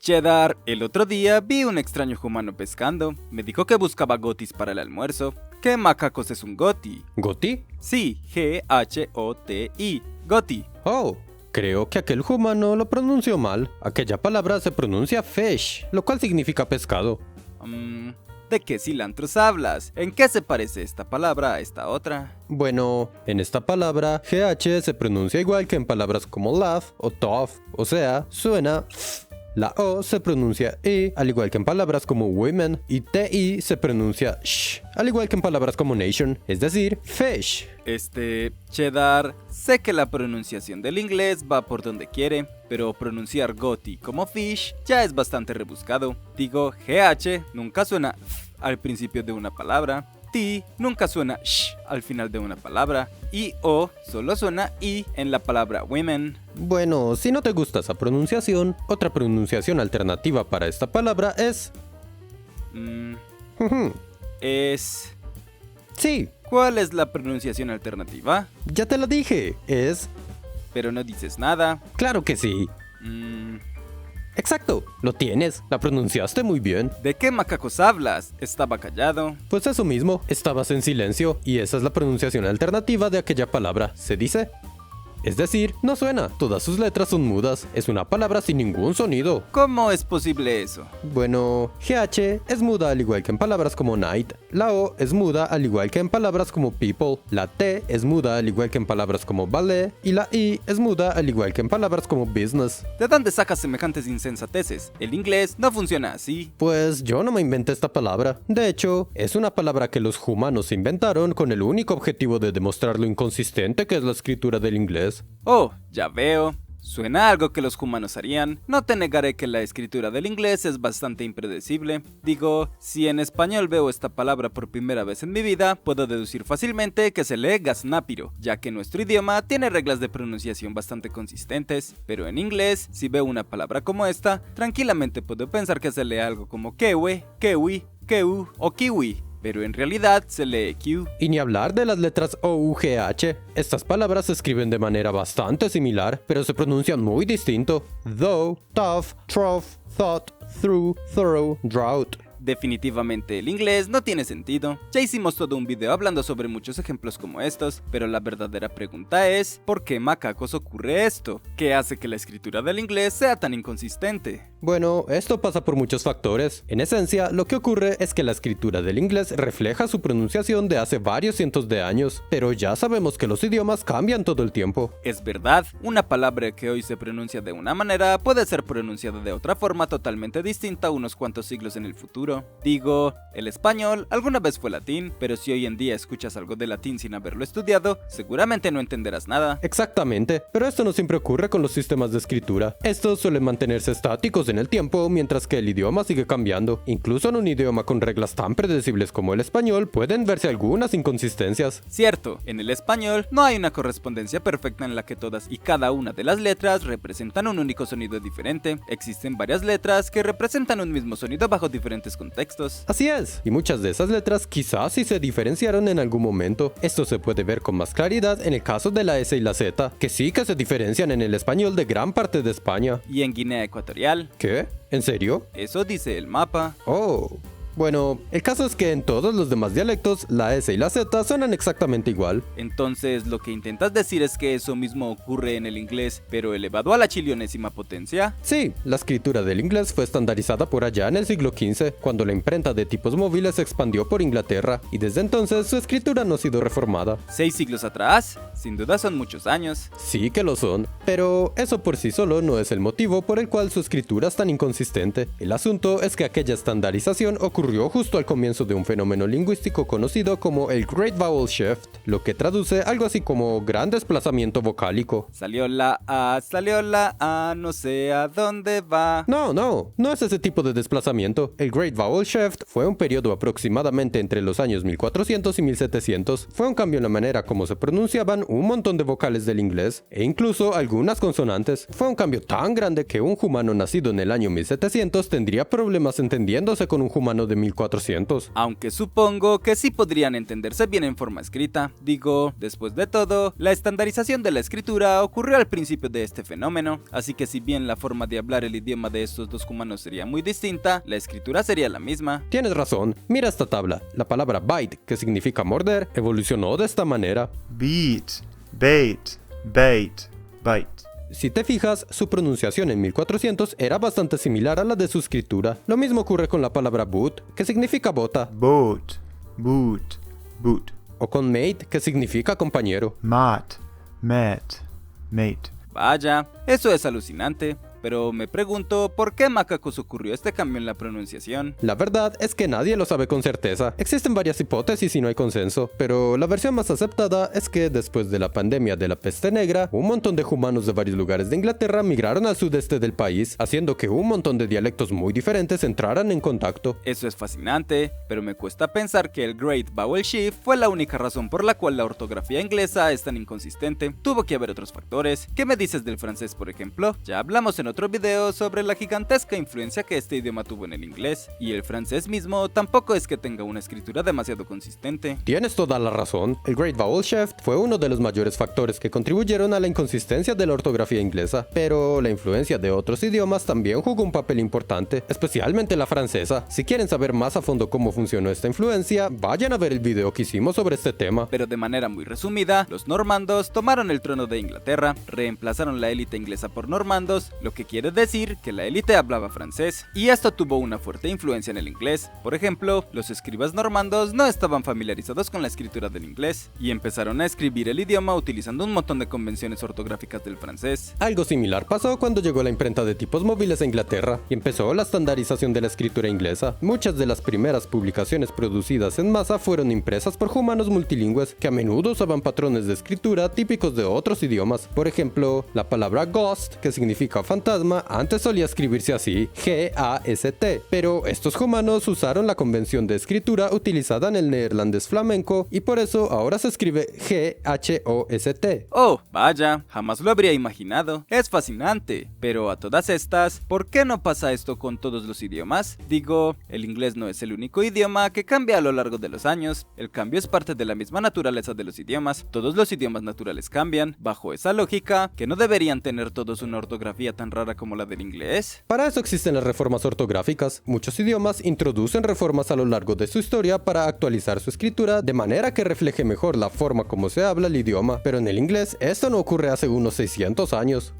Cheddar, el otro día vi un extraño humano pescando. Me dijo que buscaba gotis para el almuerzo. ¿Qué macacos es un goti? ¿Goti? Sí, G-H-O-T-I, goti. Oh, creo que aquel humano lo pronunció mal. Aquella palabra se pronuncia fish, lo cual significa pescado. ¿De qué cilantros hablas? ¿En qué se parece esta palabra a esta otra? Bueno, en esta palabra, GH se pronuncia igual que en palabras como laugh o tough, o sea, suena f. La O se pronuncia I, al igual que en palabras como women, y TI se pronuncia sh, al igual que en palabras como nation, es decir, fish. Cheddar, sé que la pronunciación del inglés va por donde quiere, pero pronunciar goti como fish ya es bastante rebuscado. Digo, GH nunca suena f al principio de una palabra, T nunca suena sh al final de una palabra, y O solo suena I en la palabra women. Bueno, si no te gusta esa pronunciación, otra pronunciación alternativa para esta palabra es... Es... Sí, ¿Cuál es la pronunciación alternativa? ya te lo dije, es... Pero no dices nada. Claro que sí. Exacto, lo tienes, la pronunciaste muy bien. ¿De qué macacos hablas? Estaba callado. Pues eso mismo, estabas en silencio y esa es la pronunciación alternativa de aquella palabra, se dice. Es decir, no suena, todas sus letras son mudas, es una palabra sin ningún sonido. ¿Cómo es posible eso? Bueno, GH es muda al igual que en palabras como night, la O es muda al igual que en palabras como people, la T es muda al igual que en palabras como ballet y la I es muda al igual que en palabras como business. ¿De dónde sacas semejantes insensateces? El inglés no funciona así. Pues yo no me inventé esta palabra. De hecho, es una palabra que los humanos inventaron con el único objetivo de demostrar lo inconsistente que es la escritura del inglés. Oh, ya veo. Suena a algo que los humanos harían. No te negaré que la escritura del inglés es bastante impredecible. Digo, si en español veo esta palabra por primera vez en mi vida, puedo deducir fácilmente que se lee gaznápiro, ya que nuestro idioma tiene reglas de pronunciación bastante consistentes. Pero en inglés, si veo una palabra como esta, tranquilamente puedo pensar que se lee algo como kewe, kewi, keu o kiwi. Pero en realidad se lee Q. Y ni hablar de las letras OUGH. Estas palabras se escriben de manera bastante similar, pero se pronuncian muy distinto. Though, tough, trough, thought, through, thorough, drought. Definitivamente el inglés no tiene sentido. Ya hicimos todo un video hablando sobre muchos ejemplos como estos, pero la verdadera pregunta es, ¿por qué macacos ocurre esto? ¿Qué hace que la escritura del inglés sea tan inconsistente? Bueno, esto pasa por muchos factores. En esencia, lo que ocurre es que la escritura del inglés refleja su pronunciación de hace varios cientos de años, pero ya sabemos que los idiomas cambian todo el tiempo. Es verdad, una palabra que hoy se pronuncia de una manera puede ser pronunciada de otra forma totalmente distinta unos cuantos siglos en el futuro. Digo, el español alguna vez fue latín, pero si hoy en día escuchas algo de latín sin haberlo estudiado, seguramente no entenderás nada. Exactamente, pero esto no siempre ocurre con los sistemas de escritura. Estos suelen mantenerse estáticos en el tiempo, mientras que el idioma sigue cambiando. Incluso en un idioma con reglas tan predecibles como el español, pueden verse algunas inconsistencias. Cierto, en el español no hay una correspondencia perfecta en la que todas y cada una de las letras representan un único sonido diferente. Existen varias letras que representan un mismo sonido bajo diferentes contextos. Así es, y muchas de esas letras quizás sí se diferenciaron en algún momento. Esto se puede ver con más claridad en el caso de la S y la Z, que sí que se diferencian en el español de gran parte de España. Y en Guinea Ecuatorial. ¿Qué? ¿En serio? Eso dice el mapa. Oh. Bueno, el caso es que en todos los demás dialectos, la S y la Z suenan exactamente igual. Entonces, lo que intentas decir es que eso mismo ocurre en el inglés, pero elevado a la chilionésima potencia. Sí, la escritura del inglés fue estandarizada por allá en el siglo XV, cuando la imprenta de tipos móviles se expandió por Inglaterra, y desde entonces su escritura no ha sido reformada. 6 siglos atrás, sin duda son muchos años. Sí que lo son, pero eso por sí solo no es el motivo por el cual su escritura es tan inconsistente. El asunto es que aquella estandarización ocurrió justo al comienzo de un fenómeno lingüístico conocido como el Great Vowel Shift, lo que traduce algo así como gran desplazamiento vocálico. Salió la A, no sé a dónde va. No es ese tipo de desplazamiento. El Great Vowel Shift fue un periodo aproximadamente entre los años 1400 y 1700. Fue un cambio en la manera como se pronunciaban un montón de vocales del inglés, e incluso algunas consonantes. Fue un cambio tan grande que un humano nacido en el año 1700 tendría problemas entendiéndose con un humano de 1400. Aunque supongo que sí podrían entenderse bien en forma escrita. Digo, después de todo, la estandarización de la escritura ocurrió al principio de este fenómeno, así que si bien la forma de hablar el idioma de estos dos humanos sería muy distinta, la escritura sería la misma. Tienes razón, mira esta tabla. La palabra bite, que significa morder, evolucionó de esta manera. Beat, bait, bait, bite. Si te fijas, su pronunciación en 1400 era bastante similar a la de su escritura. Lo mismo ocurre con la palabra boot, que significa bota, Boat, boot, boot. o con mate, que significa compañero. Mat, mat, mate. Vaya, eso es alucinante. Pero me pregunto, ¿por qué macacos ocurrió este cambio en la pronunciación? La verdad es que nadie lo sabe con certeza. Existen varias hipótesis y no hay consenso, pero la versión más aceptada es que después de la pandemia de la peste negra, un montón de humanos de varios lugares de Inglaterra migraron al sudeste del país, haciendo que un montón de dialectos muy diferentes entraran en contacto. Eso es fascinante, pero me cuesta pensar que el Great Vowel Shift fue la única razón por la cual la ortografía inglesa es tan inconsistente. Tuvo que haber otros factores. ¿Qué me dices del francés, por ejemplo? Ya hablamos en otro video sobre la gigantesca influencia que este idioma tuvo en el inglés, y el francés mismo tampoco es que tenga una escritura demasiado consistente. Tienes toda la razón. El Great Vowel Shift fue uno de los mayores factores que contribuyeron a la inconsistencia de la ortografía inglesa, pero la influencia de otros idiomas también jugó un papel importante, especialmente la francesa. Si quieren saber más a fondo cómo funcionó esta influencia, vayan a ver el video que hicimos sobre este tema. Pero de manera muy resumida, los normandos tomaron el trono de Inglaterra, reemplazaron la élite inglesa por normandos, lo que quiere decir que la élite hablaba francés, y esto tuvo una fuerte influencia en el inglés. Por ejemplo, los escribas normandos no estaban familiarizados con la escritura del inglés, y empezaron a escribir el idioma utilizando un montón de convenciones ortográficas del francés. Algo similar pasó cuando llegó la imprenta de tipos móviles a Inglaterra y empezó la estandarización de la escritura inglesa. Muchas de las primeras publicaciones producidas en masa fueron impresas por humanos multilingües que a menudo usaban patrones de escritura típicos de otros idiomas. Por ejemplo, la palabra ghost, que significa fantasma, antes solía escribirse así, G-A-S-T, pero estos humanos usaron la convención de escritura utilizada en el neerlandés flamenco y por eso ahora se escribe G-H-O-S-T. Oh, vaya, jamás lo habría imaginado. Es fascinante. Pero a todas estas, ¿por qué no pasa esto con todos los idiomas? Digo, el inglés no es el único idioma que cambia a lo largo de los años. El cambio es parte de la misma naturaleza de los idiomas. Todos los idiomas naturales cambian. Bajo esa lógica, ¿que no deberían tener todos una ortografía tan rara como la del inglés? Para eso existen las reformas ortográficas. Muchos idiomas introducen reformas a lo largo de su historia para actualizar su escritura de manera que refleje mejor la forma como se habla el idioma, pero en el inglés esto no ocurre hace unos 600 años.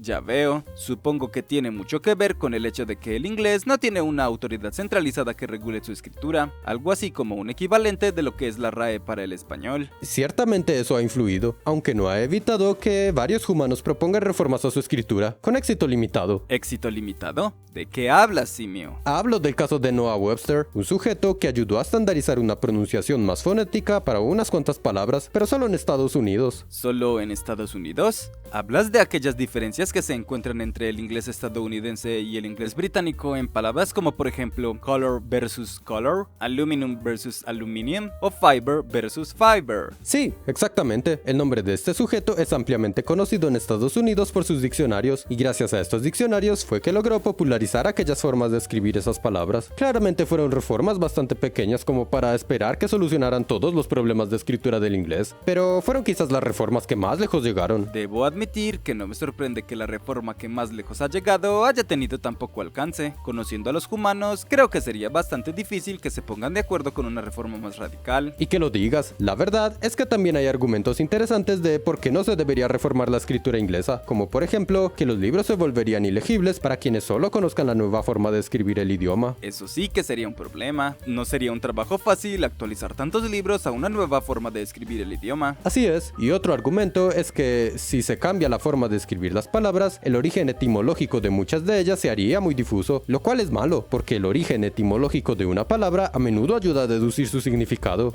Ya veo. Supongo que tiene mucho que ver con el hecho de que el inglés no tiene una autoridad centralizada que regule su escritura, algo así como un equivalente de lo que es la RAE para el español. Ciertamente eso ha influido, aunque no ha evitado que varios humanos propongan reformas a su escritura, con éxito limitado. ¿Éxito limitado? ¿De qué hablas, simio? Hablo del caso de Noah Webster, un sujeto que ayudó a estandarizar una pronunciación más fonética para unas cuantas palabras, pero solo en Estados Unidos. ¿Solo en Estados Unidos? ¿Hablas de aquellas diferencias que se encuentran entre el inglés estadounidense y el inglés británico en palabras como por ejemplo color versus color, aluminum versus aluminium o fiber versus fiber? Sí, exactamente. El nombre de este sujeto es ampliamente conocido en Estados Unidos por sus diccionarios, y gracias a estos diccionarios fue que logró popularizar aquellas formas de escribir esas palabras. Claramente fueron reformas bastante pequeñas como para esperar que solucionaran todos los problemas de escritura del inglés, pero fueron quizás las reformas que más lejos llegaron. Debo admitir que no me sorprende que la reforma que más lejos ha llegado haya tenido tan poco alcance. Conociendo a los humanos, creo que sería bastante difícil que se pongan de acuerdo con una reforma más radical. Y que lo digas, la verdad es que también hay argumentos interesantes de por qué no se debería reformar la escritura inglesa, como por ejemplo que los libros se volverían ilegibles para quienes solo conozcan la nueva forma de escribir el idioma. Eso sí que sería un problema. No sería un trabajo fácil actualizar tantos libros a una nueva forma de escribir el idioma. Así es, y otro argumento es que si se cambia la forma de escribir las palabras, el origen etimológico de muchas de ellas se haría muy difuso, lo cual es malo, porque el origen etimológico de una palabra a menudo ayuda a deducir su significado.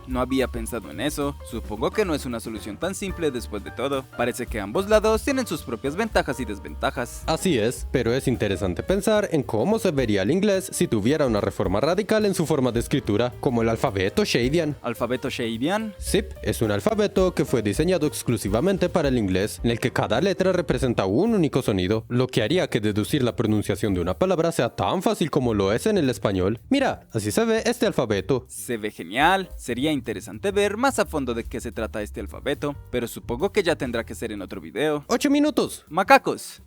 No había pensado en eso. Supongo que no es una solución tan simple después de todo. Parece que ambos lados tienen sus propias ventajas y desventajas. Así es, pero es interesante pensar en cómo se vería el inglés si tuviera una reforma radical en su forma de escritura, como el alfabeto Shadian. ¿Alfabeto Shadian? SIP es un alfabeto que fue diseñado exclusivamente para el inglés, en el que cada letra representa un único sonido, lo que haría que deducir la pronunciación de una palabra sea tan fácil como lo es en el español. Mira, así se ve este alfabeto. Se ve genial. Sería interesante ver más a fondo de qué se trata este alfabeto, pero supongo que ya tendrá que ser en otro video. 8 minutos. Macacos.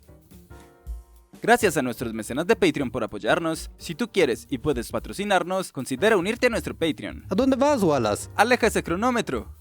Gracias a nuestros mecenas de Patreon por apoyarnos. Si tú quieres y puedes patrocinarnos, considera unirte a nuestro Patreon. ¿A dónde vas, Wallace? Aleja ese cronómetro.